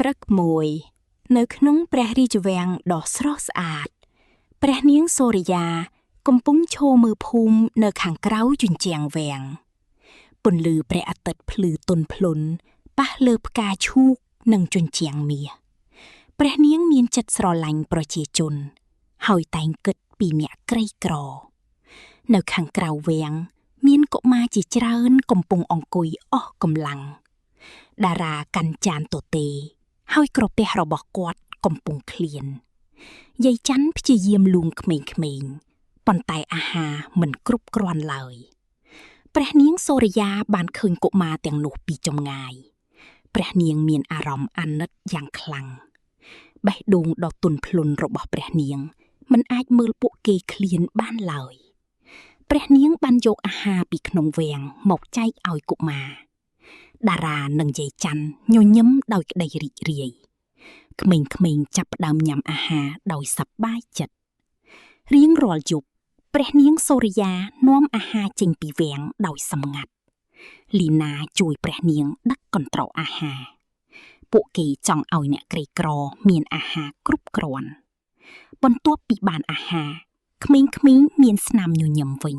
ព្រឹកមួយនៅក្នុងព្រះរាជវាំងដ៏ស្រស់ស្អាតព្រះនាងសូរិយាកំពុងឈរមើលភូមិនៅខាងក្រៅជញ្ជាំងវាំងពន្លឺព្រះអាទិត្យភ្លឺទន់ភ្លន់ប៉ះលើផ្កាឈូកនិងជញ្ជាំងមាសព្រះនាងមានចិត្តស្រឡាញ់ប្រជាជនហើយតែងគិតពីអ្នកក្រីក្រនៅខាងក្រៅវាំងមានកុមារជាច្រើនកំពុងអង្គុយអស់កម្លាំងតារាកាន់ចានទទេហើយក្រពះរបស់គាត់កំពុងឃ្លានយាយច័ន្ទព្យាយាមលួងក្មេងៗប៉ុន្តែអាហារមិនគ្រប់គ្រាន់ឡើយព្រះនាងសូរិយាបានឃើញកុមារទាំងនោះពីចម្ងាយព្រះនាងមានអារម្មណ៍អាណិតយ៉ាងខ្លាំងបេះដូងដ៏ទន់ភ្លន់របស់ព្រះនាងមិនអាចមើលពួកគេឃ្លានបានឡើយព្រះនាងបានយកអាហារពីក្នុងវាំងមកចែកឲ្យកុមារតារានិងយាយច័ន្ទញញឹមដោយក្តីរីករាយក្មេងៗចាប់ផ្ដើមញ៉ាំអាហារដោយសប្បាយចិត្តរៀងរាល់យប់ព្រះនាងសូរិយានាំអាហារចេញពីវាំងដោយសម្ងាត់លីណាជួយព្រះនាងដឹកកន្ត្រកអាហារពួកគេចង់ឲ្យអ្នកក្រីក្រមានអាហារគ្រប់គ្រាន់បន្ទាប់ពីបានអាហារក្មេងៗមានស្នាមញញឹមវិញ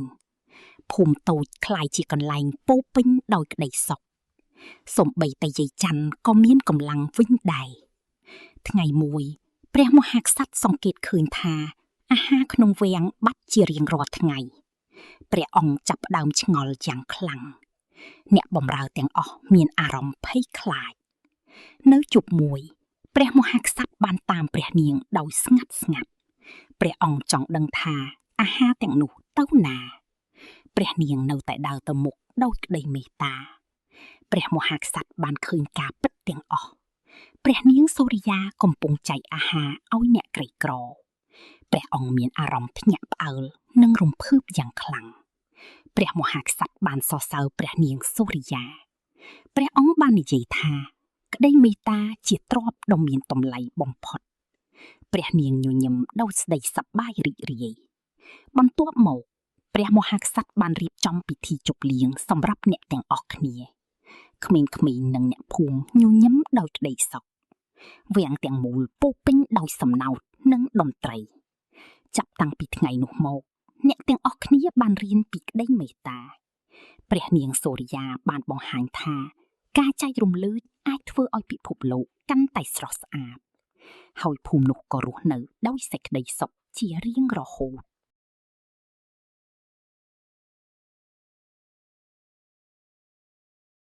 ភូមិតូចคล้ายជាកន្លែងពោពេញដោយក្តីសុខសូម្បីតែយាយច័ន្ទក៏មានកម្លាំងវិញដែរថ្ងៃមួយព្រះមហាក្សត្រសង្កេតឃើញថាអាហារក្នុងវាំងបាត់ជារៀងរាល់ថ្ងៃព្រះអង្គចាប់ផ្ដើមឆ្ងល់យ៉ាងខ្លាំងអ្នកបម្រើទាំងអស់មានអារម្មណ៍ភ័យខ្លាចនៅជប់មួយព្រះមហាក្សត្របានតាមព្រះនាងដោយស្ងាត់ស្ងាត់ព្រះអង្គចង់ដឹងថាអាហារទាំងនោះទៅណាព្រះនាងនៅតែដើរទៅមុខដោយក្តីមេត្តាព្រះមហាក្សត្របានឃើញការពិតទាំងអស់ព្រះនាងសូរិយាកំពុងចែកអាហារឲ្យអ្នកក្រីក្រព្រះអង្គមានអារម្មណ៍ភ្ញាក់ផ្អើលនិងរំភើបយ៉ាងខ្លាំងព្រះមហាក្សត្របានសរសើរព្រះនាងសូរិយាព្រះអង្គបាននិយាយថាក្តីមេត្តាជាទ្រព្យដ៏មានតម្លៃបំផុតព្រះនាងញញឹមដោយស្ដីសប្បាយរីករាយបន្ទាប់មកព្រះមហាក្សត្របានរៀបចំពិធីជប់លៀងសម្រាប់អ្នកទាំងអស់គ្នាក្មេងៗនិងអ្នកភូមិញញឹមដោយក្តីសុខវាំងទាំងមូលពោពេញដោយសំណោតនិងតន្ត្រីចាប់តាំងពីថ្ងៃនោះមកអ្នកទាំងអស់គ្នាបានរៀនពីក្តីមេត្តាព្រះនាងសូរិយាបានបង្ហាញថាការចែករំលែកអាចធ្វើឲ្យពិភពលោកកាន់តែស្រស់ស្អាតហើយភូមិនោះក៏រស់នៅដោយសេចក្តីសុខជារៀងរហូត